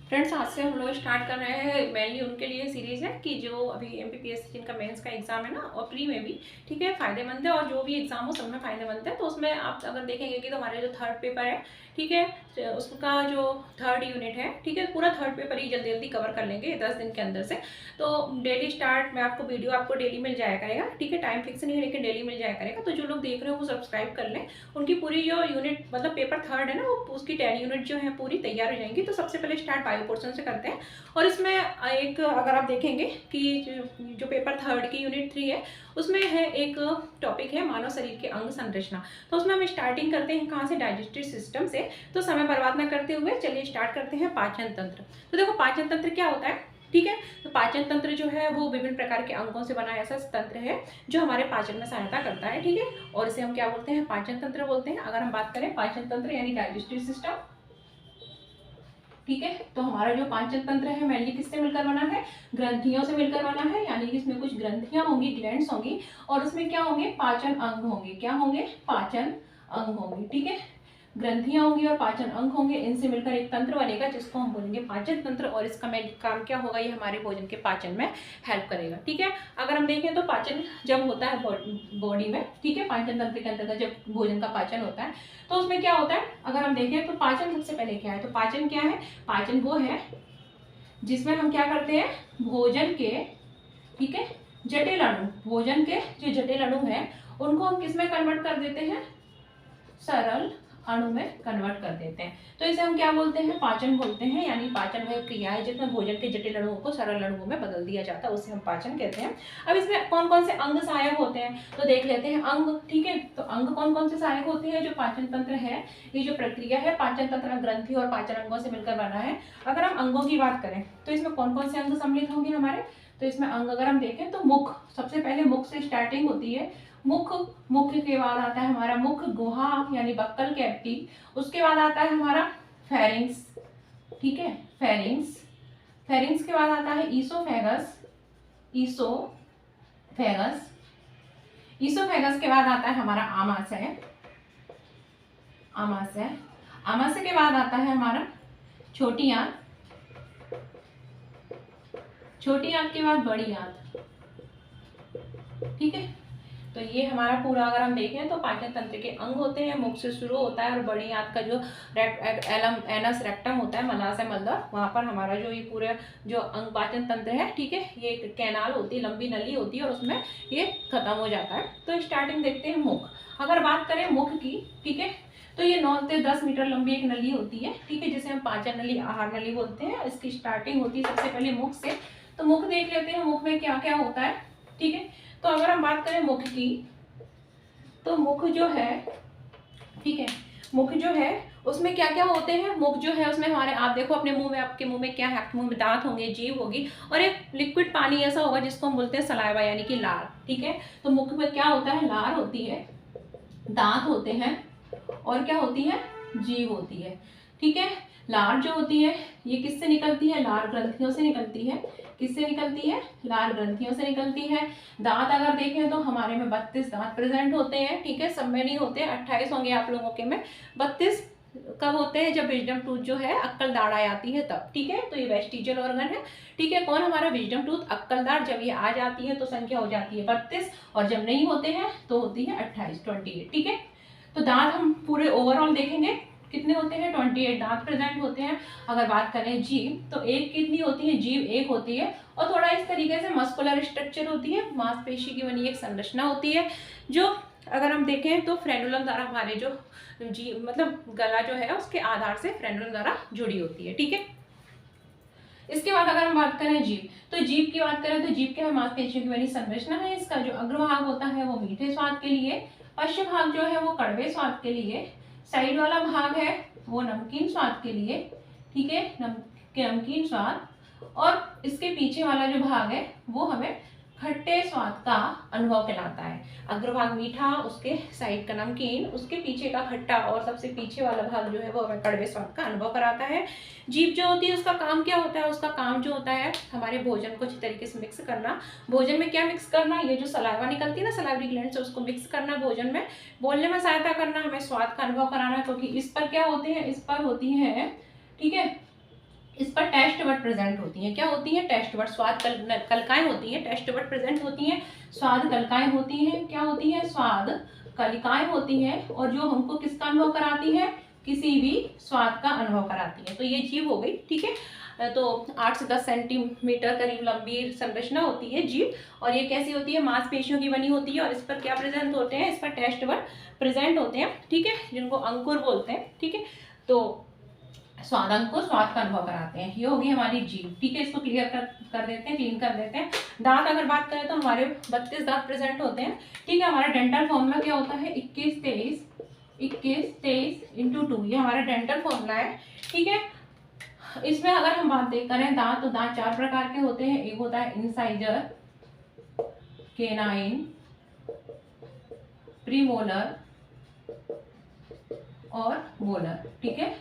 Friends, आज से हम लोग स्टार्ट कर रहे हैं। मेनली उनके लिए सीरीज है कि जो अभी एमपीपीएससी जिनका मेंस का एग्जाम है ना, और प्री में भी ठीक है फायदेमंद है, और जो भी एग्जाम हो सब में फायदेमंद है। तो उसमें आप अगर देखेंगे कि तो हमारे जो थर्ड पेपर है, ठीक है, उसका जो थर्ड यूनिट है, ठीक है, पूरा थर्ड पेपर ही जल्दी जल्दी कवर कर लेंगे 10 दिन के अंदर से। तो डेली स्टार्ट में आपको वीडियो आपको डेली मिल जाया करेगा, ठीक है, टाइम फिक्स नहीं है लेकिन डेली मिल जाया करेगा। तो जो लोग देख रहे हो वो सब्सक्राइब कर लें। उनकी पूरी जो यूनिट मतलब पेपर थर्ड है ना, वो उसकी 10 यूनिट जो है पूरी तैयार हो जाएंगी। तो सबसे पहले स्टार्ट बायो पोर्शन से करते हैं। और इसमें एक अगर आप देखेंगे कि जो पेपर थर्ड की यूनिट 3 है, उसमें है एक टॉपिक है मानव शरीर के अंग संरचना। तो उसमें हम स्टार्टिंग करते हैं कहाँ से, डाइजेस्टिव सिस्टम से। तो समय बर्बाद ना करते हुए चलिए स्टार्ट करते हैं पाचन तंत्र। तो देखो पाचन तंत्र क्या होता है, ठीक है। तो पाचन तंत्र जो है वो विभिन्न प्रकार के अंगों से बना ऐसा तंत्र है जो हमारे पाचन में सहायता करता है, ठीक है। और इसे हम क्या बोलते हैं, पाचन तंत्र बोलते हैं। अगर हम बात करें पाचन तंत्र यानी डाइजेस्टिव सिस्टम, ठीक है। तो हमारा जो पाचन तंत्र है मेनली किससे मिलकर बना है, ग्रंथियों से मिलकर बना है। यानी कि इसमें कुछ ग्रंथियां होंगी, ग्लैंड्स होंगी, और उसमें क्या होंगे, पाचन अंग होंगे। क्या होंगे, पाचन अंग होंगे, ठीक है। ग्रंथियां होंगी और पाचन अंग होंगे, इनसे मिलकर एक तंत्र बनेगा जिसको हम बोलेंगे पाचन तंत्र। और इसका मेन काम क्या होगा, ये हमारे भोजन के पाचन में हेल्प करेगा, ठीक है। अगर हम देखें तो पाचन जब होता है बॉडी में, ठीक है, पाचन तंत्र के अंतर्गत जब भोजन का पाचन होता है तो उसमें क्या होता है, अगर हम देखें तो पाचन सबसे पहले क्या है, तो पाचन क्या है, पाचन वो है जिसमें हम क्या करते हैं, भोजन के, ठीक है, जटिल अणु, भोजन के जो जटिल अणु है उनको हम किस में कन्वर्ट कर देते हैं, सरल अणु में कन्वर्ट कर देते हैं। तो इसे हम क्या बोलते हैं, पाचन बोलते हैं। यानी पाचन वह क्रिया है जिसमें भोजन के जटिल अणुओं को सरल अणुओं में बदल दिया जाता है, उसे हम पाचन कहते हैं। अब इसमें कौन कौन से अंग सहायक होते हैं तो देख लेते हैं अंग, ठीक है। तो अंग कौन कौन से सहायक होते हैं, जो पाचन तंत्र है, ये जो प्रक्रिया है पाचन तंत्र ग्रंथि और पाचन अंगों से मिलकर बना है। अगर हम अंगों की बात करें तो इसमें कौन कौन से अंग सम्मिलित होंगे हमारे, तो इसमें अंग अगर हम देखें तो मुख, सबसे पहले मुख से स्टार्टिंग होती है। मुख, मुख के बाद आता है हमारा मुख गुहा यानी बक्कल कैविटी। उसके बाद आता है हमारा फेरिंग्स, ठीक है, फेरिंग्स। फेरिंग्स के बाद आता है ईसोफेगस, ईसोफेगस। ईसोफेगस के बाद आता है हमारा आमाशय, आमाशय। आमाशय के बाद आता है हमारा छोटी आंत, छोटी आंत के बाद बड़ी आंत, ठीक है। तो ये हमारा पूरा अगर हम देखें तो पाचन तंत्र के अंग होते हैं। मुख से शुरू होता है और बड़ी आंत का जो एनस रेक्टम होता है, मलाशय मलद्वार, वहाँ पर हमारा जो ये पूरा जो अंग पाचन तंत्र है, ठीक है, ये एक कैनाल होती है, लंबी नली होती है और उसमें ये खत्म हो जाता है। तो स्टार्टिंग देखते हैं मुख। अगर बात करें मुख की, ठीक है, तो ये 9 से 10 मीटर लंबी एक नली होती है, ठीक है, जिसे हम पाचन नली, आहार नली बोलते हैं। इसकी स्टार्टिंग होती है सबसे पहले मुख से। तो मुख देख लेते हैं, मुख में क्या क्या होता है, ठीक है। तो अगर हम बात करें मुख की, तो मुख जो है, ठीक है, मुख जो है उसमें क्या क्या होते हैं, मुख जो है उसमें हमारे, आप देखो अपने मुंह में, आपके मुंह में क्या है, आपके मुंह में दांत होंगे, जीभ होगी, और एक लिक्विड पानी ऐसा होगा जिसको हम बोलते हैं सलाइवा यानी कि लार, ठीक है। तो मुख में क्या होता है, लार होती है, दांत होते हैं, और क्या होती है, जीभ होती है, ठीक है। लार जो होती है ये किससे निकलती है, लार ग्रंथियों से निकलती है। किससे निकलती है, लार ग्रंथियों से निकलती है। दांत अगर देखें तो हमारे में 32 दांत प्रेजेंट होते हैं, ठीक है, सब में नहीं होते, 28 होंगे आप लोगों के में। 32 कब होते हैं, जब विजडम टूथ जो है अक्कल दाढ़ आ जाती है तब, ठीक है। तो ये वेस्टिजियल ऑर्गन है, ठीक है। कौन, हमारा विजडम टूथ, अक्कल दाढ़, जब ये आ जाती है तो संख्या हो जाती है 32, और जब नहीं होते हैं तो होती है 28, ठीक है। तो दांत हम पूरे ओवरऑल देखेंगे कितने होते हैं, 28 दांत प्रेजेंट होते हैं। अगर बात करें जीभ, तो एक कितनी होती है, जीभ एक होती है, और थोड़ा इस तरीके से मस्कुलर स्ट्रक्चर होती है, मांसपेशी की बनी एक संरचना होती है, जो अगर हम देखें तो फ्रेनुलम द्वारा हमारे जो जीभ मतलब गला जो है उसके आधार से फ्रेनुलम द्वारा जुड़ी होती है, ठीक है। इसके बाद अगर हम बात करें जीभ, तो जीभ की बात करें तो जीभ के मांसपेशियों की बनी संरचना है। इसका जो अग्रभाग होता है वो मीठे स्वाद के लिए, पश्च भाग जो है वो कड़वे स्वाद के लिए, साइड वाला भाग है वो नमकीन स्वाद के लिए, ठीक है, नमकीन स्वाद, और इसके पीछे वाला जो भाग है वो हमें खट्टे स्वाद का अनुभव कराता है। अग्रभाग मीठा, उसके साइड का नमकीन, उसके पीछे का खट्टा, और सबसे पीछे वाला भाग जो है वो हमें कड़वे स्वाद का अनुभव कराता है। जीभ जो होती है उसका काम क्या होता है, उसका काम जो होता है हमारे भोजन को अच्छी तरीके से मिक्स करना। भोजन में क्या मिक्स करना, ये जो सलाइवा निकलती है ना, सलाइवरी ग्लैंड से, उसको मिक्स करना भोजन में, बोलने में सहायता करना, हमें स्वाद का अनुभव कराना, क्योंकि इस पर क्या होते हैं, इस पर होती है, ठीक है, इस पर टेस्ट बड प्रेजेंट होती हैं। क्या होती हैं? टेस्ट बड, स्वाद कलिकाएं होती हैं, टेस्ट बड प्रेजेंट होती हैं, स्वाद कलिकाएं होती हैं। क्या होती हैं? स्वाद कलिकाएं होती हैं, और जो हमको किसका अनुभव कराती है? किसी भी स्वाद का अनुभव कराती है। तो ये जीभ हो गई, ठीक है। तो 8 से 10 सेंटीमीटर करीब लंबी संरचना होती है जीभ, और ये कैसी होती है? मांसपेशियों की बनी होती है, और इस पर क्या प्रेजेंट होते हैं? इस पर टेस्ट बड प्रेजेंट होते हैं, ठीक है, जिनको अंकुर बोलते हैं, ठीक है। तो स्वादंक को स्वाद का अनुभव कराते हैं। ये होगी हमारी जीभ, ठीक है। इसको क्लियर कर देते हैं, क्लीन कर देते हैं। दांत अगर बात करें तो हमारे 32 दांत प्रेजेंट होते हैं, ठीक है। हमारा डेंटल फॉर्मूला क्या होता है? 21 23 इंटू 2, ये हमारा डेंटल फॉर्मूला है, ठीक है। इसमें अगर हम बात करें दांत, तो दांत 4 प्रकार के होते हैं। एक होता है इंसाइजर, केनाइन, प्रीमोलर और मोलर, ठीक है।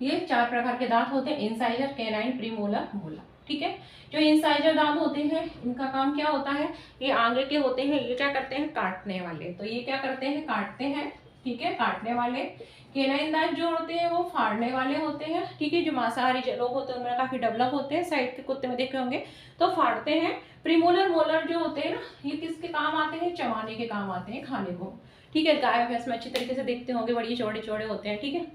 ये 4 प्रकार के दांत होते हैं, इंसाइजर, कैनाइन, प्रीमोलर, मोलर, ठीक है। जो इंसाइजर दांत होते हैं, इनका काम क्या होता है? ये आगे के होते हैं, ये क्या करते हैं? काटने वाले। तो ये क्या करते हैं? काटते हैं, ठीक है, काटने वाले। कैनाइन दांत जो होते हैं वो फाड़ने वाले होते हैं, ठीक है। जो मांसाहारी लोग होते हैं उनमें काफी डेवलप होते हैं, साइड के कुत्ते में देखे होंगे, तो फाड़ते हैं। प्रीमोलर, मोलर जो होते हैं ना, ये किसके काम आते हैं? चबाने के काम आते हैं, खाने को, ठीक है। गाय भैंस में अच्छी तरीके से देखते होंगे, बड़ी चौड़े चौड़े होते हैं, ठीक है।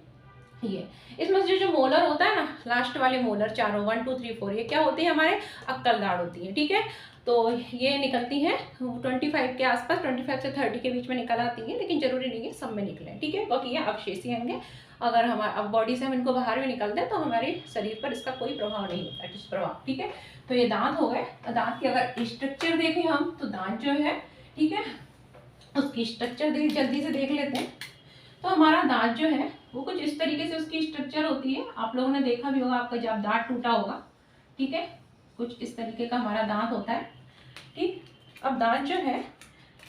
ये इसमें से जो मोलर होता है ना, लास्ट वाले मोलर चारों 1 2 3 4, ये क्या होती है? हमारे अक्कल दाढ़ होती है, ठीक है। तो ये निकलती हैं 25 के आसपास, 25 से 30 के बीच में निकल आती हैं, लेकिन जरूरी नहीं है सब में निकले, ठीक है। बाकी ये अवशेषी होंगे, अगर हमारे अब बॉडी से हम इनको बाहर भी निकल दें तो हमारे शरीर पर इसका कोई प्रभाव नहीं होता है, दुष्प्रभाव, ठीक है। तो ये दांत हो गए। दांत की अगर स्ट्रक्चर देखें हम, तो दांत जो है, ठीक है, उसकी स्ट्रक्चर जल्दी से देख लेते हैं। तो हमारा दांत जो है वो कुछ इस तरीके से उसकी स्ट्रक्चर होती है। आप लोगों ने देखा भी होगा, आपका जब दांत टूटा होगा, ठीक है, कुछ इस तरीके का हमारा दांत होता है, ठीक। अब दांत जो है,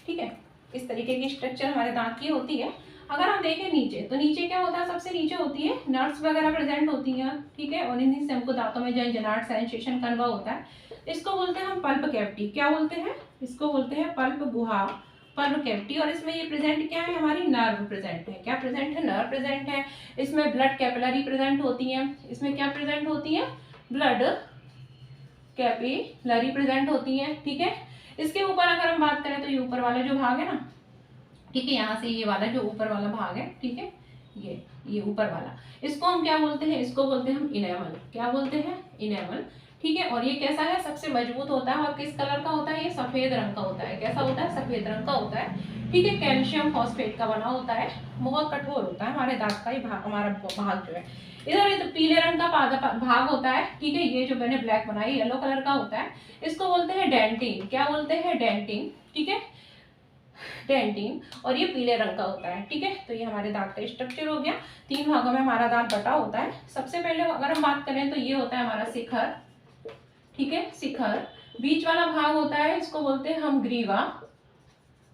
ठीक है, इस तरीके की स्ट्रक्चर हमारे दांत की होती है। अगर हम देखें नीचे, तो नीचे क्या होता है? सबसे नीचे होती है नर्व्स वगैरह प्रेजेंट होती हैं, ठीक है, और इन्हीं से हमको दांतों में झंझनाहट, सेंसेशन का अनुभव होता है। इसको बोलते हैं हम पल्प कैविटी। क्या बोलते हैं? इसको बोलते हैं पल्प गुहा, पल्प कैविटी। और इसमें ये प्रेजेंट क्या है? हमारी नर्व प्रेजेंट है। क्या प्रेजेंट है? नर्व प्रेजेंट है। इसमें ब्लड कैपिलरी प्रेजेंट होती है। इसमें क्या प्रेजेंट होती है? ब्लड कैपिलरी प्रेजेंट होती है, ठीक है। इसके ऊपर अगर हम बात करें तो ये ऊपर वाला जो भाग है ना, ठीक है, यहाँ से ये वाला जो ऊपर वाला भाग है, ठीक है, ये ऊपर वाला, इसको हम क्या बोलते हैं? इसको बोलते हैं हम इनेमल। क्या बोलते हैं? इनेमल, ठीक है। और ये कैसा है? सबसे मजबूत होता है, और किस कलर का होता है? ये सफेद रंग का होता है। कैसा होता है? सफेद रंग का होता है, ठीक है। कैल्शियम फॉस्फेट का बना होता है, बहुत कठोर होता है हमारे दांत का ये भाग, हमारा भाग जो है। इधर ये तो पीले रंग का भाग होता है, ठीक है। ये जो मैंने ब्लैक बनाई येलो कलर का होता है, इसको बोलते हैं डेंटिन। क्या बोलते हैं? डेंटिन, ठीक है, डेंटिन। और ये पीले रंग का होता है, ठीक है। तो ये हमारे दांत का स्ट्रक्चर हो गया। 3 भागों में हमारा दांत बटा होता है। सबसे पहले अगर हम बात करें तो ये होता है हमारा शिखर, ठीक है, शिखर। बीच वाला भाग होता है, इसको बोलते हैं हम ग्रीवा,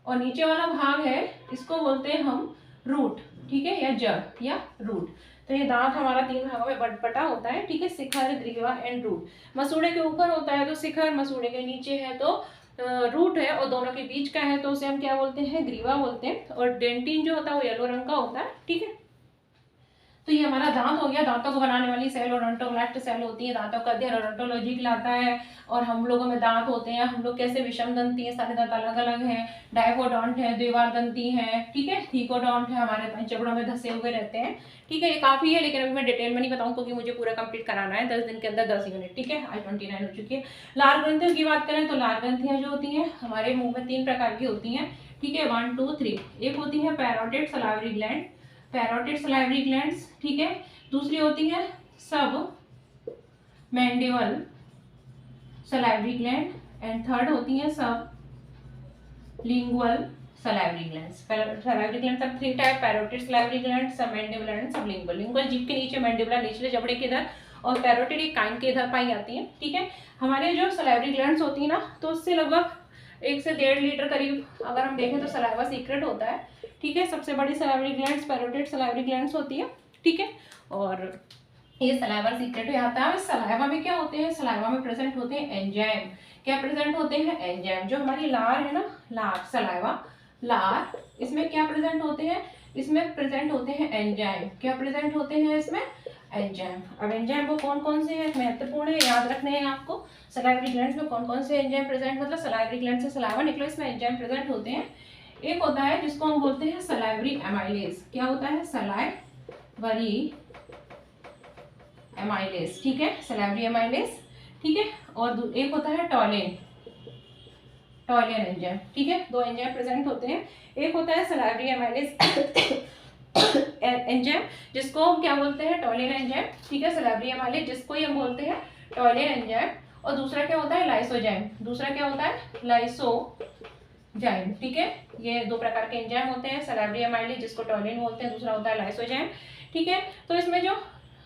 और नीचे वाला भाग है, इसको बोलते हैं हम रूट, ठीक है, या जड़ या रूट। तो ये दांत हमारा 3 भागों में बटा होता है, ठीक है, शिखर, ग्रीवा एंड रूट। मसूड़े के ऊपर होता है तो शिखर, मसूड़े के नीचे है तो रूट है, और दोनों के बीच का है तो उसे हम क्या बोलते हैं? ग्रीवा बोलते हैं। और डेंटिन जो होता है वो येलो रंग का होता है, ठीक है। तो ये हमारा दांत हो गया। दांतों को बनाने वाली सेल ओडोंटोब्लास्ट सेल होती है, दांतों का अध्ययन ओडोंटोलॉजी कहलाता है। और हम लोगों में दांत होते हैं, हम लोग कैसे विषम दंती हैं, सारे दांत अलग अलग हैं। डाइकोडोंट है, द्विवार दंती है, ठीक है, थीकोडोंट है, हमारे पंचकड़ों में धसे हुए रहते हैं, ठीक है। ये काफी है, लेकिन अभी मैं डिटेल में नहीं बताऊं क्योंकि मुझे पूरा कंप्लीट कराना है 10 दिन के अंदर 10 यूनिट, ठीक है। आज 29 हो चुकी है। लार ग्रंथियों की बात करें तो लार ग्रंथियां जो होती हैं हमारे मुंह में 3 प्रकार की होती हैं, ठीक है, 1 2 3। एक होती है parotid salivary gland, parotid salivary glands, ठीक है। दूसरी होती है सब mandible salivary gland, and third होती है सब lingual salivary glands. Salivary gland सब 3 टाइप, पैरोटिड सलाइवरी ग्लैंड, सब मैंडिबल एंड सब लिंगुअल। लिंगुअल जीभ के नीचे, मैंडिबुलर निचले जबड़े के इधर, और पैरोटिड एक कान के इधर पाई जाती है, ठीक है। हमारे जो सलाइवरी ग्लैंड्स होती है ना, तो उससे लगभग 1 से 1.5 लीटर करीब अगर हम देखें तो सलाइवा सीक्रेट होता है, ठीक है। सबसे बड़ी salivary glands parotid salivary glands होती है, ठीक है। और ये सलाइवा सीक्रेट हो जाता है। अब सलाइवा में क्या होते हैं? सलाइवा में प्रेजेंट होते हैं एंजाइम। क्या प्रेजेंट होते हैं? एंजाइम। जो हमारी लार है ना, लार, सलाइवा, लार, इसमें क्या प्रेजेंट होते हैं? इसमें प्रेजेंट होते हैं एंजाइम। क्या प्रेजेंट होते हैं इसमें? एंजाइम। अब एंजाइम वो कौन कौन से हैं, महत्वपूर्ण है, याद रखने हैं आपको। सलाइवरी ग्लैंड्स में कौन कौन से एंजाइम प्रेजेंट, मतलब सलाइवरी ग्लैंड से सलाइवा निकलो, इसमें एंजाइम प्रेजेंट होते हैं। एक होता है जिसको हम बोलते हैं सलाइवरी एमाइलेज। क्या होता है? सलाइवरी एमाइलेज, ठीक है, सलाइवरी एमाइलेज, ठीक है। और एक होता है टॉलिन, टॉलिन एंजाइम, ठीक है। दो एंजाइम प्रेजेंट होते हैं। एक होता है सलाइवरी एमाइलेज एंजाइम, जिसको हम क्या बोलते हैं? टॉलिन एंजाइम, ठीक है। सलाइवरी एमाइलेज जिसको ही हम बोलते हैं टॉलिन एंजाइम। और दूसरा क्या होता है? लाइसोजाइम। दूसरा क्या होता है? लाइसोजाइम, ठीक है। ये दो प्रकार के एंजाइम होते हैं, सलाइवरी एमाइलेज जिसको टॉलिन बोलते हैं, दूसरा होता है लाइसोजाइम, ठीक है। तो इसमें जो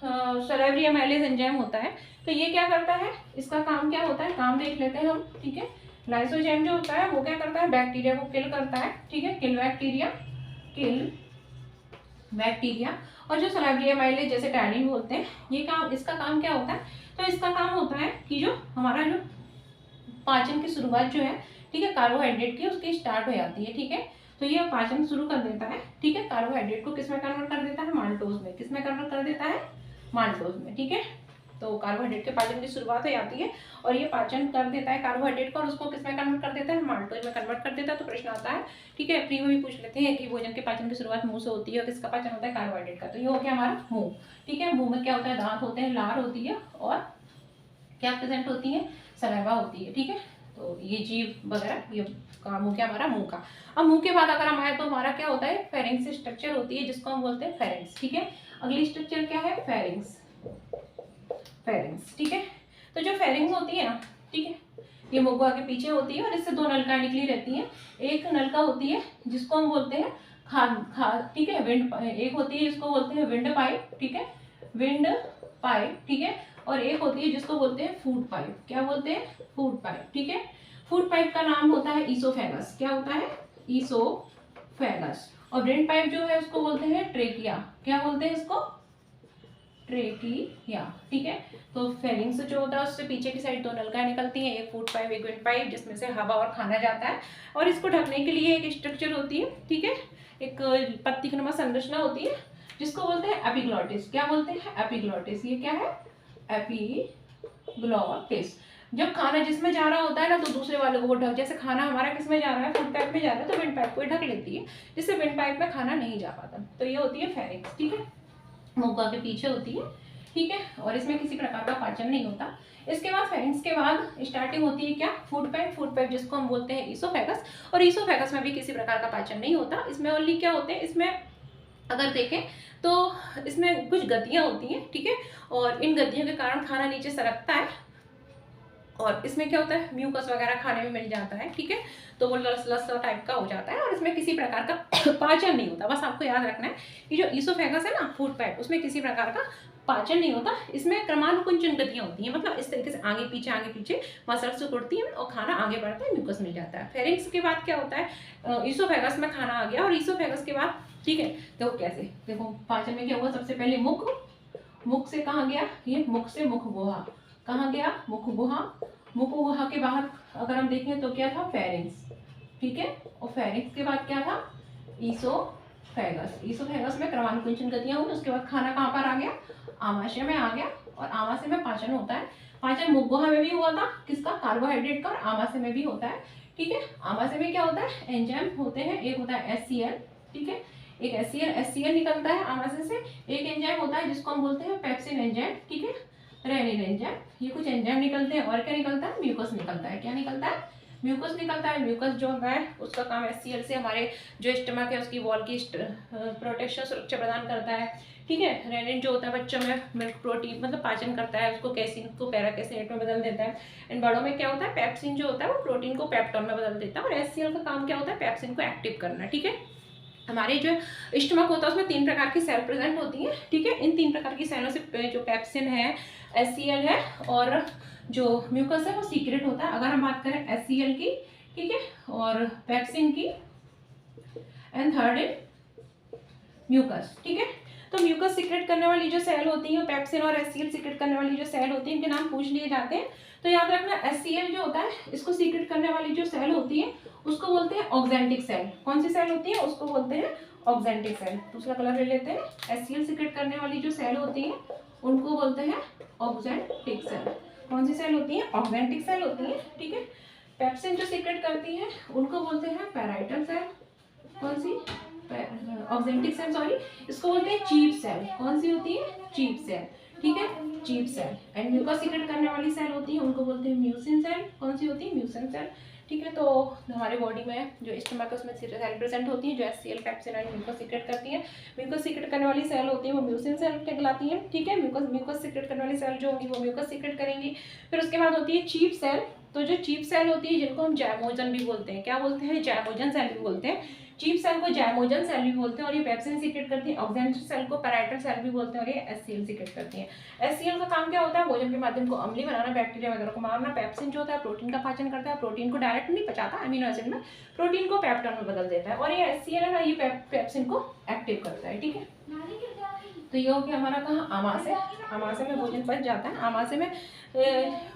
सलाइवरी एमाइलेज एंजाइम होता है, तो ये क्या करता है, इसका काम क्या होता है, काम देख लेते हैं हम, ठीक है। लाइसोजाइम जो होता है वो क्या करता है? बैक्टीरिया को किल करता है, ठीक है, किल बैक्टीरिया, किल बैक्टीरिया। और जो सलाइवरी एमाइलेज जैसे टैनिन बोलते हैं, ये काम, इसका काम क्या होता है? तो इसका काम होता है कि जो हमारा जो पाचन की शुरुआत जो है, ठीक है, कार्बोहाइड्रेट की उसकी स्टार्ट हो जाती है, ठीक है। तो ये पाचन शुरू कर देता है, ठीक है। कार्बोहाइड्रेट को किस में कन्वर्ट कर देता है? माल्टोज में। किस में कन्वर्ट कर देता है? माल्टोज में, ठीक है। तो कार्बोहाइड्रेट के पाचन की शुरुआत हो जाती है और ये पाचन कर देता है कार्बोहाइड्रेट को, और उसको किस में कन्वर्ट कर देता है? माल्टोज में कन्वर्ट कर देता है। तो प्रश्न आता है, ठीक है, प्री में भी पूछ लेते हैं कि भोजन के पाचन की शुरुआत मुंह से होती है और किसका पाचन होता है? कार्बोहाइड्रेट का। तो ये हो गया हमारा मुंह, ठीक है। मुंह में क्या होता है? दांत होते हैं, लार होती है और क्या प्रेजेंट होती है? सलाइवा होती है, ठीक है। तो ये जीभ वगैरह, ये काम हो गया हमारा मुंह का। अब मुंह के बाद अगर हम आए तो हमारा क्या होता है? फेरिंग्स स्ट्रक्चर होती है जिसको हम बोलते हैं फेरिंग्स, ठीक है। अगली स्ट्रक्चर क्या है? फेरिंग्स, फेरिंग्स, ठीक है। तो जो फेरिंग्स होती है ना, ठीक है, ये मुख के पीछे होती है और इससे दो नलिकाएं निकली रहती हैं। एक नलिका होती है जिसको हम बोलते हैं ठीक है, विंड। एक होती है जिसको बोलते हैं विंड पाइप, ठीक है, विंड पाइप, ठीक है। और एक होती है जिसको बोलते हैं फूड पाइप। क्या बोलते हैं? फूड पाइप, ठीक है। फूड पाइप का नाम होता है ईसोफेगस। क्या होता है? ईसोफेगस। और विंड पाइप जो है उसको बोलते हैं ट्रेकिया। क्या बोलते हैं इसको? ट्रेकिया, ठीक है। तो फेरिंग्स जो होता है उससे पीछे की साइड दो नलिकाएं निकलती हैं, एक फूड पाइप, एक विंड पाइप, जिसमें से हवा और खाना जाता है। और इसको ढकने के लिए एक स्ट्रक्चर होती है, ठीक है, एक पत्ती नुमा संरचना होती है जिसको बोलते हैं एपिग्लॉटिस। क्या बोलते हैं? एपिग्लॉटिस। ये क्या है? एपिग्लॉटिस। जब खाना जिसमें जा रहा होता है ना, तो दूसरे वाले को ढक, जैसे खाना हमारा किस में जा रहा है? फूड पाइप में जा रहा है, तो विंड पाइप को ढक लेती है, जिससे विंड पाइप में खाना नहीं जा पाता। तो ये होती है फेरिंग्स, ठीक है, मुक्का के पीछे होती है, ठीक है। और इसमें किसी प्रकार का पाचन नहीं होता। इसके बाद फेरिंग्स के बाद स्टार्टिंग होती है क्या? Food pipe. फूड पाइप जिसको हम बोलते हैं ईसोफेगस। और ईसोफेगस में भी किसी प्रकार का पाचन नहीं होता। इसमें ओनली क्या होते हैं, इसमें अगर देखें तो इसमें कुछ गतियां होती हैं, ठीक है। और इन गतियों के कारण खाना नीचे सरकता है और इसमें क्या होता है? म्यूकस वगैरह खाने में मिल जाता है, ठीक है। तो वो लस टाइप का हो जाता है और इसमें किसी प्रकार का पाचन नहीं होता। बस आपको याद रखना है कि जो ईसोफेगस है ना, फूड पाइप, उसमें किसी प्रकार का पाचन नहीं होता। इसमें क्रमानुकुंचन गतियां होती हैं, मतलब इस तरीके से आगे पीछे मसल्स से उड़ती हैं और खाना आगे बढ़ता है, म्यूकस मिल जाता है। फेरिंग्स के बाद क्या होता है? ईसोफेगस में खाना आ गया और ईसोफेगस के बाद, ठीक है, देखो कैसे, देखो पाचन में क्या हुआ? सबसे पहले मुख, मुख से कहाँ गया? ये मुख से मुख गुहा, कहाँ गया? मुख गुहा। मुख गुहा के बाद अगर हम देखें तो क्या था? फेरिंग्स, ठीक है। और फेरिंग्स के बाद क्या था? ईसोफेगस। ईसोफेगस में क्रमानुकुंचन गतियां हुई, उसके बाद खाना कहाँ पर आ गया? आमाशय में आ गया और आमाशय में पाचन होता है। पाचन मुख गुहा में भी हुआ था, किसका? कार्बोहाइड्रेट का। और आमाशय में भी होता है, ठीक है। आमाशय में क्या होता है? एंजाइम होते हैं। एक होता है HCl, ठीक है, एक HCl निकलता है आमाशय से। एक एंजाइम होता है जिसको हम बोलते हैं पेप्सिन एंजाइम, ठीक है, रेनिन एंजाइम। ये कुछ एंजाइम निकलते हैं और क्या निकलता है? म्यूकस निकलता है। क्या निकलता है? म्यूकस निकलता है। म्यूकस जो होता है उसका काम HCl से हमारे जो स्टमक है उसकी वॉल की प्रोटेक्शन, सुरक्षा प्रदान करता है, ठीक है। रेनिन जो होता है बच्चों में मिल्क प्रोटीन मतलब पाचन करता है, उसको कैसिन को पैराकेसिनेट में बदल देता है। इन बड़ों में क्या होता है? पेप्सिन जो होता है वो प्रोटीन को पेप्टोन में बदल देता है। और HCl का काम क्या होता है? पेप्सिन को एक्टिव करना, ठीक है। हमारे जो स्टमक होता है उसमें 3 प्रकार की सेल प्रेजेंट होती है, ठीक है। इन 3 प्रकार की सेलों से जो पेप्सिन है, HCl है और जो म्यूकस है वो सीक्रेट होता है। अगर हम बात करें HCl की, ठीक है, और पेप्सिन की, एंड थर्ड है म्यूकस, ठीक है। तो म्यूकस सीक्रेट करने वाली जो सेल होती है, पेप्सिन और HCl सीक्रेट करने वाली जो सेल होती है, इनके नाम पूछ लिए जाते हैं। तो याद रखना, HCl जो होता है इसको सीक्रेट करने वाली जो सेल होती है उसको बोलते हैं ऑक्जेंटिक सेल। कौन सी सेल होती है? उसको बोलते हैं ऑक्जेंटिक सेल। दूसरा कलर ले लेते हैं। HCl सीक्रेट करने वाली जो सेल होती है उनको बोलते हैं ऑक्जेंटिक सेल। कौन सी सेल होती है? ऑक्जेंटिक सेल होती है, ठीक है। पेप्सिन जो सीक्रेट करती है उनको बोलते हैं पैराइटल सेल। कौन सी? ऑक्जेंटिक सेल, सॉरी, इसको बोलते हैं चीफ सेल। कौन सी होती है? चीफ सेल, ठीक है, chief cell. And mucus secrete करने वाली सेल होती है उनको बोलते हैं म्यूसिन सेल। कौन सी होती है? म्यूसिन सेल, ठीक है। तो हमारे बॉडी में जो स्टमक उसमें सेल प्रेजेंट होती है जो HCl, pepsin and mucus secrete करती है। म्यूकस सीक्रेट करने वाली सेल होती है वो म्यूसिन सेल कहलाती है, ठीक है। म्यूकस सीक्रेट करने वाली सेल जो होंगी वो म्यूकस सीक्रेट करेंगी। फिर उसके बाद होती है चीफ सेल। तो जो चीफ सेल होती है जिनको हम जैमोजन भी बोलते हैं, क्या बोलते हैं? जैमोजन सेल भी बोलते हैं। चीफ सेल को जैमोजन सेल भी बोलते हैं और ये पेप्सिन सीक्रेट करती है। ऑक्जेंटिक सेल को पैराइटल सेल भी बोलते हैं और ये HCl सीक्रेट करती है। HCl का काम क्या होता है? भोजन के माध्यम को अम्लीय बनाना, बैक्टीरिया वगैरह को मारना। पेप्सिन जो होता है प्रोटीन का पाचन करता है, प्रोटीन को डायरेक्ट नहीं पचाता, अमीनो एसिड में प्रोटीन को पेप्टोन में बदल देता है। और ये HCl है ना, ये पेप्सिन को एक्टिव करता है, ठीक है। तो ये हो गया हमारा कहाँ? आमाशय। आमाशय में भोजन पच जाता है। आमाशय में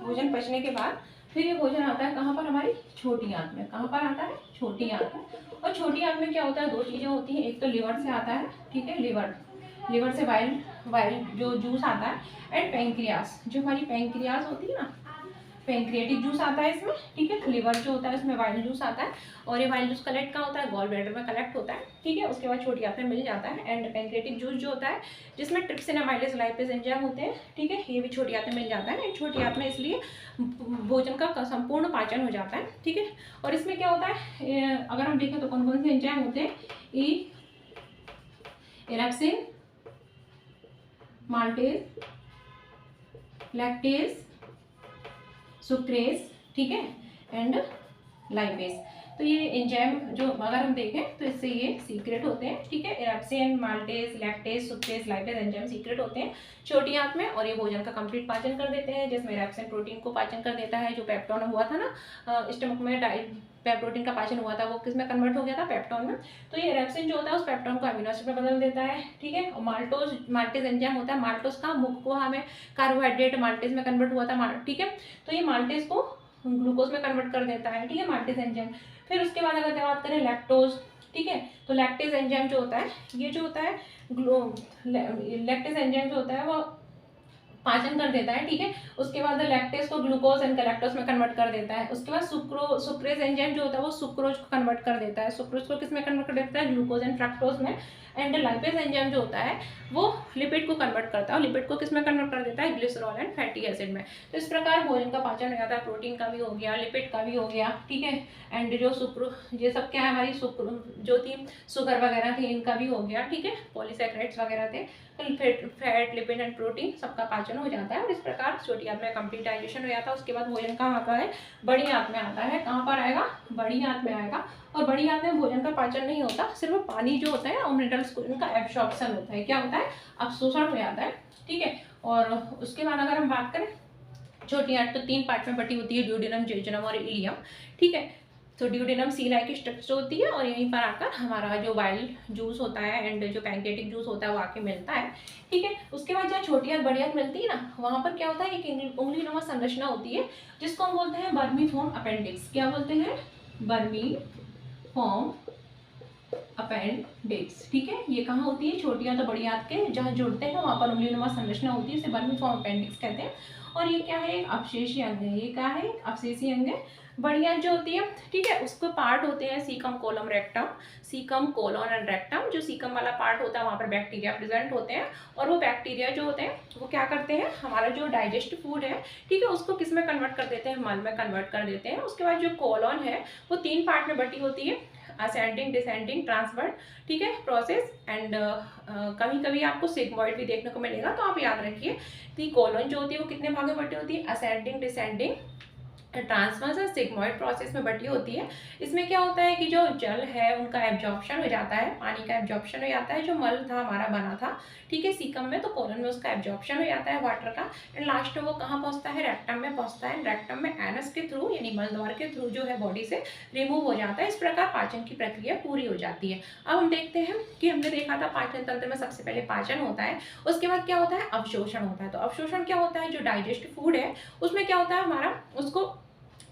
भोजन पचने के बाद फिर ये भोजन आता है कहाँ पर? हमारी छोटी आंत में। कहाँ पर आता है? छोटी आंत में। और छोटी आंत में क्या होता है? दो चीज़ें होती हैं, एक तो लिवर से आता है, ठीक है, लिवर से वाइल जो जूस आता है, एंड पेंक्रियास, जो हमारी पेंक्रियास होती है ना, पेंक्रियाटिक जूस आता है इसमें, ठीक है। लिवर जो होता है उसमें वाइल जूस आता है और ये वाइल जूस कलेक्ट कहाँ होता है? गॉल ब्लैडर में कलेक्ट होता है, ठीक है। उसके बाद छोटी आंत में मिल जाता है। एंड पेंक्रियाटिक जूस जो होता है जिसमें ट्रिप्सिन, अमाइलेज, लाइपेज एंजाइम होते हैं, ठीक है, ये भी छोटी आंत में मिल जाता है। एंड छोटी आंत में इसलिए भोजन का संपूर्ण पाचन हो जाता है, ठीक है। और इसमें क्या होता है, अगर हम देखें तो कौन कौन से एंजाइम होते हैं? इरेप्सिन, माल्टेज, लैक्टेज, सुक्रेज, ठीक है, एंड लाइपेज। तो ये एंजाइम जो अगर हम देखें तो इससे ये सीक्रेट होते हैं, ठीक है। Erepsin, maltase, lactase, sucrase, lipase enzyme secret होते हैं छोटी आंत में और ये भोजन का कंप्लीट पाचन कर देते हैं। जिसमें इरेप्सिन प्रोटीन को पाचन कर देता है, जो पेप्टोन हुआ था ना स्टमक में, प्रोटीन का पाचन हुआ था वो किस में कन्वर्ट हो गया था? पेप्टोन में। तो ये इरेप्सिन जो होता है उस पेप्टोन को अमीनो एसिड में बदल देता है, ठीक है। और माल्टेज एंजाइम होता है। माल्टोज का मुख्य हमें कार्बोहाइड्रेट माल्टेज में कन्वर्ट हुआ था, ठीक है। तो ये माल्टेज को ग्लूकोज में कन्वर्ट कर देता है, ठीक है, माल्टेज एंजाइम। फिर उसके बाद अगर बात करें लैक्टोज, ठीक है, तो लैक्टेज एंजाइम जो होता है, ये जो होता है लैक्टेज एंजाइम जो होता है वो पाचन कर देता है, ठीक है। उसके बाद लैक्टेज को ग्लूकोज एंड गैलेक्टोज में कन्वर्ट कर देता है। उसके बाद सुक्रेज एंजाइम जो होता है वो सुक्रोज को कन्वर्ट कर देता है। सुक्रोज को किस में कन्वर्ट कर देता है? ग्लूकोज एंड फ्रक्टोज में। एंड लाइपेज एंजाइम जो होता है वो लिपिड को कन्वर्ट करता है और लिपिड को किस में कन्वर्ट कर देता है? ग्लिसरॉल एंड फैटी एसिड में। तो इस प्रकार भोजन का पाचन हो जाता है। प्रोटीन का भी हो गया, लिपिड का भी हो गया, ठीक है। एंड जो ये सब क्या है? हमारी जो थी शुगर वगैरह थी इनका भी हो गया, ठीक है, पॉलीसैकेराइड्स वगैरह थे। तो फैट, लिपिड एंड प्रोटीन सबका पाचन हो जाता है और इस प्रकार छोटी आंत में कंप्लीट डाइजेशन हो जाता है। उसके बाद भोजन कहाँ आता है? बड़ी आंत में आता है। कहाँ पर आएगा? बड़ी आंत में आएगा। और बड़ी आंत में भोजन का पाचन नहीं होता, सिर्फ पानी जो होता है और मिनरल्स इनका एब्जॉर्प्शन होता है। क्या होता है? अवशोषण हो जाता है, ठीक है। और उसके बाद अगर हम बात करें छोटी आंत, तो 3 पार्ट में बटी होती है, ड्यूडेनम, जेजुनम और इलियम, ठीक है। तो ड्यूडेनम सी लाइक स्ट्रक्चर होती है और यहीं पर आकर हमारा जो वाइल जूस होता है एंड जो पैंक्रियाटिक जूस होता है वो आके मिलता है, ठीक है। उसके बाद जहाँ छोटी आंत बड़ी आंत मिलती है ना, वहाँ पर क्या होता है? एक उंगली नुमा संरचना होती है जिसको हम बोलते हैं बर्मीफॉर्म अपेंडिक्स। क्या बोलते हैं? बर्मीफॉर्म अपेंडिक्स, ठीक है। ये कहाँ होती है? छोटी आंत और बड़ी आंत के जहाँ जुड़ते हैं वहाँ पर उंगली नुमा संरचना होती है, इसे बर्मीफॉर्म अपेंडिक्स कहते हैं। और ये क्या है? एक अवशेषी अंग है। ये क्या है? अवशेषी अंग है। बड़ी आंत जो होती है, ठीक है, उसको पार्ट होते हैं caecum, colon, rectum. Caecum, colon and rectum. जो सीकम वाला पार्ट होता है वहाँ पर बैक्टीरिया प्रेजेंट होते हैं और वो बैक्टीरिया जो होते हैं वो क्या करते हैं? हमारा जो डाइजेस्ट फूड है, ठीक है, उसको किस में कन्वर्ट कर देते हैं? मल में कन्वर्ट कर देते हैं। उसके बाद जो कोलन है वो 3 पार्ट में बटी होती है, असेंडिंग, डिसेंडिंग, ट्रांसवर्स, ठीक है, प्रोसेस। एंड कभी कभी आपको सिग्मॉइड भी देखने को मिलेगा, तो आप याद रखिए कि कोलन जो होती है वो कितने भाग में बटी होती है? असेंडिंग, डिसेंडिंग, ट्रांसवर्स और सिग्मॉइड प्रोसेस में बटी होती है। इसमें क्या होता है कि जो जल है उनका एब्जॉर्प्शन हो जाता है, पानी का एब्जॉर्प्शन हो जाता है, जो मल था हमारा बना था, ठीक है, सीकम में, तो कोलन में उसका एब्जॉर्प्शन हो जाता है वाटर का। एंड लास्ट में वो कहाँ पहुँचता है? रेक्टम में पहुँचता है। रेक्टम में एनस के थ्रू यानी मल द्वार के थ्रू जो है बॉडी से रिमूव हो जाता है। इस प्रकार पाचन की प्रक्रिया पूरी हो जाती है। अब हम देखते हैं कि हमने देखा था पाचन तंत्र में सबसे पहले पाचन होता है, उसके बाद क्या होता है? अवशोषण होता है। तो अवशोषण क्या होता है? जो डाइजेस्ट फूड है उसमें क्या होता है हमारा, उसको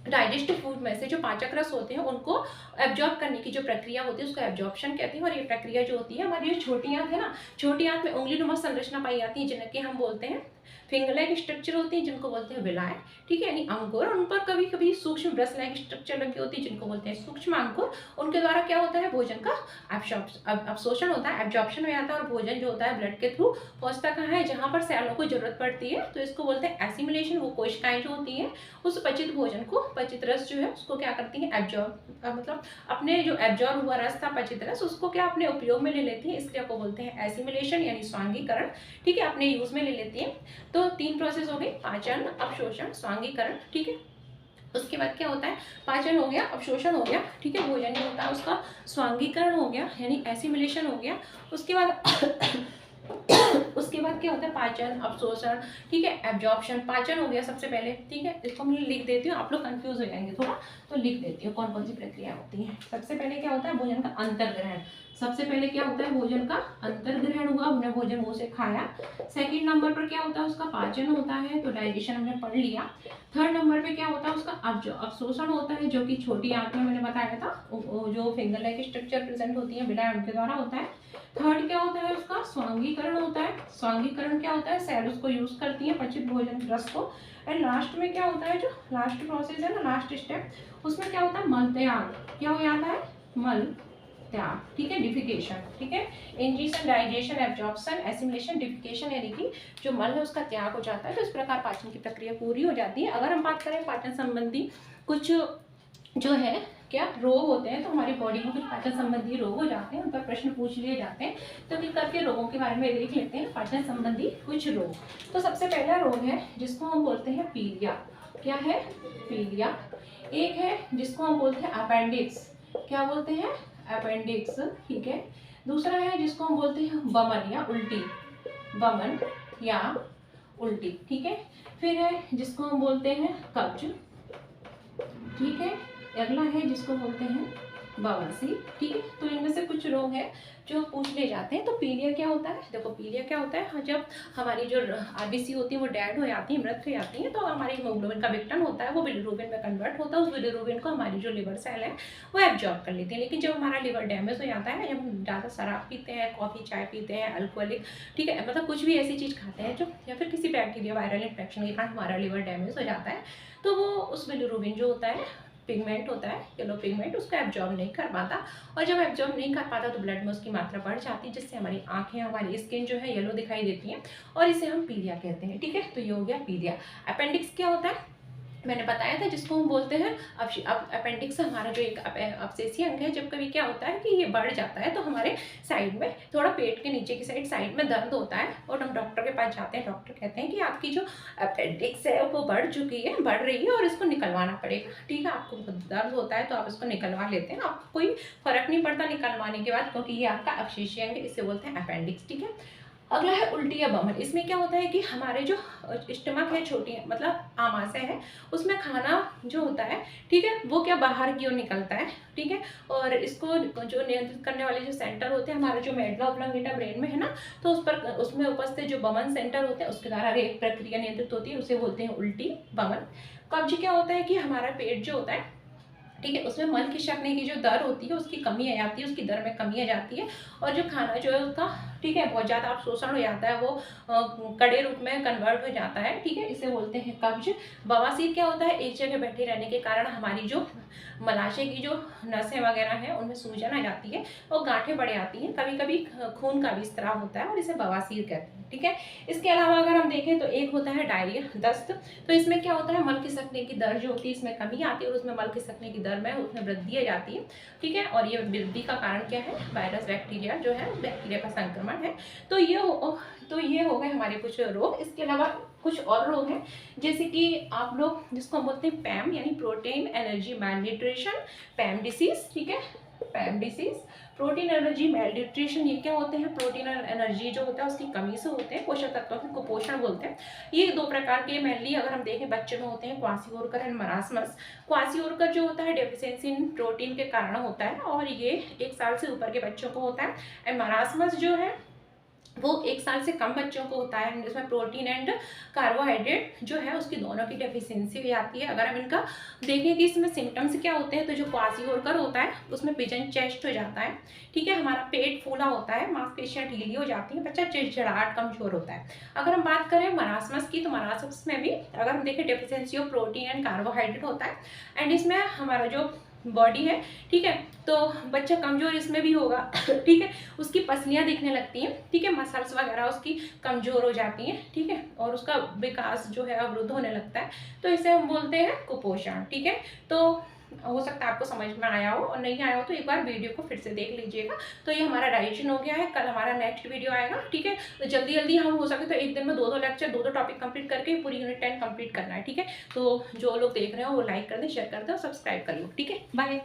डाइजेस्टिव फूड में से जो पाचक रस होते हैं उनको एब्जॉर्ब करने की जो प्रक्रिया होती है उसको एब्जॉर्प्शन कहते हैं। और ये प्रक्रिया जो होती है हमारी जो छोटी आंत है ना, छोटी आंत में उंगली नुमा संरचना पाई जाती है जिनके हम बोलते हैं फिंगर लाइक स्ट्रक्चर होती है जिनको बोलते हैं विलाय, ठीक है, यानी अंकुर। उन पर कभी कभी सूक्ष्म ब्रश लाइक स्ट्रक्चर लगी होती है जिनको बोलते हैं सूक्ष्म अंकुर। उनके द्वारा क्या होता है, भोजन का अब्सॉर्प्शन होता है, एब्जॉर्प्शन हो जाता है और भोजन जो होता है ब्लड के थ्रू पहुंचता कहाँ है, जहाँ पर सेलों को जरूरत पड़ती है, तो इसको बोलते हैं एसिमिलेशन। वो कोशिकाएं जो होती हैं उस पचित भोजन को, पचित रस जो है उसको क्या करती हैं, एब्जॉर्ब, मतलब अपने जो एब्जॉर्ब हुआ रस था पचित रस उसको क्या अपने उपयोग में ले लेती है, इसलिए आपको बोलते हैं एसिमिलेशन यानी स्वांगीकरण, ठीक है, अपने यूज में ले लेती है। तो 3 प्रोसेस हो गई, पाचन, अवशोषण, स्वांगीकरण, ठीक है। उसके बाद क्या होता है, पाचन हो गया, अवशोषण हो गया, ठीक है, भोजन जो होता है उसका स्वांगीकरण हो गया यानी एसिमिलेशन हो गया। उसके बाद उसके बाद क्या होता है, पाचन, अवशोषण, ठीक है, एब्जॉर्प्शन। पाचन हो गया सबसे पहले, ठीक है, इसको मैं लिख देती हूँ, आप लोग कंफ्यूज हो जाएंगे थोड़ा, तो लिख देती हूँ कौन कौन सी प्रक्रिया होती है। सबसे पहले क्या होता है, भोजन का अंतर्ग्रहण। सबसे पहले क्या होता है, भोजन का अंतर्ग्रहण हुआ, हमने भोजन मुंह से खाया। सेकंड नंबर पर क्या होता है, उसका पाचन होता है, तो डाइजेशन हमने पढ़ लिया। थर्ड नंबर पे क्या होता है, उसका अवशोषण होता है, जो कि छोटी आंत में मैंने बताया था, जो फिंगर लाइक स्ट्रक्चर प्रेजेंट होती है विलाय उनके द्वारा होता है। थर्ड क्या होता है, उसका स्वांगीकरण होता है। स्वांगीकरण क्या होता है, सेल उसको यूज करती है पचित भोजन रस को। एंड लास्ट में क्या होता है, जो लास्ट प्रोसेस है ना, लास्ट स्टेप, उसमें क्या होता है, मल त्याग। क्या हो जाता है, मल त्याग, ठीक है, डिफिकेशन, ठीक है, ingestion, digestion, absorption, assimilation, defecation, यानी कि जो मल है उसका त्याग हो जाता है। तो इस प्रकार पाचन की प्रक्रिया पूरी हो जाती है। अगर हम बात करें पाचन संबंधी कुछ जो है क्या रोग होते हैं, तो हमारी बॉडी में कुछ पाचन संबंधी रोग हो जाते हैं, उन पर प्रश्न पूछ लिए जाते हैं, तो क्लिक करके रोगों के बारे में देख लेते हैं, पाचन संबंधी कुछ रोग। तो सबसे पहला रोग है जिसको हम बोलते हैं पीलिया। क्या है, पीलिया। एक है जिसको हम बोलते हैं अपेंडिक्स। क्या बोलते हैं, अपेंडिक्स, ठीक है। दूसरा है जिसको हम बोलते हैं बमन या उल्टी, बमन या उल्टी, ठीक है। फिर है जिसको हम बोलते हैं कब्ज, ठीक है। अगला है जिसको बोलते हैं बवासीर, ठीक है। तो इनमें से कुछ रोग हैं जो पूछ ले जाते हैं। तो पीलिया क्या होता है, देखो पीलिया क्या होता है, जब हमारी जो आरबीसी होती है वो डेड हो जाती है, मृत हो जाती है, तो हमारी हीमोग्लोबिन का विघटन होता है, वो बिलिरुबिन में कन्वर्ट होता है। उस बिलिरुबिन को हमारी जो लिवर सेल है वो एब्जॉर्ब कर लेती है। लेकिन जब हमारा लिवर डैमेज हो जाता है, जब हम ज़्यादा शराब पीते हैं, कॉफ़ी चाय पीते हैं, अल्कोहलिक, ठीक है, मतलब कुछ भी ऐसी चीज़ खाते हैं जो, या फिर किसी बैक्टीरिया वायरल इन्फेक्शन के कारण हमारा लिवर डैमेज हो जाता है, तो वो उस बिलिरुबिन जो होता है, पिगमेंट होता है, येलो पिगमेंट, उसको एब्जॉर्ब नहीं कर पाता। और जब एब्जॉर्ब नहीं कर पाता तो ब्लड में उसकी मात्रा बढ़ जाती है, जिससे हमारी आंखें, हमारी स्किन जो है येलो दिखाई देती है, और इसे हम पीलिया कहते हैं, ठीक है। तो ये हो गया पीलिया। अपेंडिक्स क्या होता है, मैंने बताया था, जिसको हम बोलते हैं अब अपेंडिक्स हमारा जो एक अवशेषीय अंग है, जब कभी क्या होता है कि ये बढ़ जाता है, तो हमारे साइड में थोड़ा पेट के नीचे की साइड में दर्द होता है, और हम डॉक्टर के पास जाते हैं। डॉक्टर कहते हैं कि आपकी जो अपेंडिक्स है वो बढ़ चुकी है, बढ़ रही है, और इसको निकलवाना पड़ेगा, ठीक है। आपको दर्द होता है तो आप इसको निकलवा लेते हैं, आपको कोई फर्क नहीं पड़ता निकलवाने के बाद, क्योंकि ये आपका अवशेषीय अंग है, इसे बोलते हैं अपेंडिक्स, ठीक है। अगला है उल्टी या बमन। इसमें क्या होता है कि हमारे जो स्टमक है, छोटी मतलब आमाशय है, उसमें खाना जो होता है, ठीक है, वो क्या बाहर की ओर निकलता है, ठीक है। और इसको जो नियंत्रित करने वाले जो सेंटर होते हैं, हमारा जो मेडुला ऑब्लोंगेटा ब्रेन में है ना, तो उस पर उसमें उपस्थित जो बमन सेंटर होते हैं उसके द्वारा एक प्रक्रिया नियंत्रित होती है, उसे बोलते हैं उल्टी, बमन। कब्ज क्या होता है कि हमारा पेट जो होता है, ठीक है, उसमें मल खिसकने की जो दर होती है उसकी कमी आ जाती है, उसकी दर में कमी आ जाती है, और जो खाना जो है उसका, ठीक है, बहुत ज़्यादा अवशोषण हो जाता है, वो कड़े रूप में कन्वर्ट हो जाता है, ठीक है, इसे बोलते हैं कब्ज। बवासीर क्या होता है, एक जगह बैठे रहने के कारण हमारी जो मलाशय की जो नसें वगैरह हैं उनमें सूजन आ जाती है और गांठें बढ़ जाती हैं, कभी कभी खून का भी स्त्राव होता है, और इसे बवासीर कहते हैं, ठीक है। इसके अलावा अगर हम देखें तो एक होता है डायरिया, दस्त। तो इसमें क्या होता है, मल खिसकने की दर जो होती है इसमें कमी आती है, और उसमें मल खिसकने की दर में उसमें वृद्धि आ जाती है, ठीक है। और ये वृद्धि का कारण क्या है, वायरस, बैक्टीरिया जो है, बैक्टीरिया का संक्रमण है। तो ये हो गए हमारे कुछ रोग। इसके अलावा कुछ और रोग हैं, जैसे कि आप लोग जिसको हम बोलते हैं पैम यानी प्रोटीन एनर्जी मैलन्यूट्रिशन, पैम डिसीज, ठीक है, पैम डिसीज, प्रोटीन एनर्जी मैलन्यूट्रिशन। ये क्या होते हैं, प्रोटीन और एनर्जी जो होता है उसकी कमी से होते हैं, पोषक तत्वों से कुपोषण बोलते हैं। ये 2 प्रकार के मेनली अगर हम देखें बच्चे में होते हैं, क्वासिओरकर एंड मरासमस। क्वासिओरकर जो होता है डेफिशिएंसी इन प्रोटीन के कारण होता है, और ये 1 साल से ऊपर के बच्चों को होता है। एंड मरासमस जो है वो 1 साल से कम बच्चों को होता है, जिसमें प्रोटीन एंड कार्बोहाइड्रेट जो है उसकी दोनों की डेफिशिएंसी हो जाती है। अगर हम इनका देखें कि इसमें सिम्टम्स क्या होते हैं, तो जो क्वासीओरकर होता है उसमें पिजन चेस्ट हो जाता है, ठीक है, हमारा पेट फूला होता है, मांसपेशियां ढीली हो जाती हैं, बच्चा चिड़चिड़ाहट कमजोर होता है। अगर हम बात करें मरासमस की, तो मरासमस में भी अगर हम देखें deficiency of protein and carbohydrate होता है, एंड इसमें हमारा जो बॉडी है, ठीक है, तो बच्चा कमजोर इसमें भी होगा, ठीक है, उसकी पसलियां दिखने लगती हैं, ठीक है, मसल्स वगैरह उसकी कमजोर हो जाती हैं, ठीक है, और उसका विकास जो है अवरुद्ध होने लगता है, तो इसे हम बोलते हैं कुपोषण, ठीक है। तो हो सकता है आपको समझ में आया हो, और नहीं आया हो तो एक बार वीडियो को फिर से देख लीजिएगा। तो ये हमारा डाइजेशन हो गया है, कल हमारा नेक्स्ट वीडियो आएगा, ठीक है। तो जल्दी जल्दी हम हो सके तो एक दिन में 2-2 लेक्चर, 2-2 टॉपिक कंप्लीट करके पूरी यूनिट 10 कंप्लीट करना है, ठीक है। तो जो लोग देख रहे हो वो लाइक कर दें, शेयर कर दें और सब्सक्राइब कर लो, ठीक है। बाय।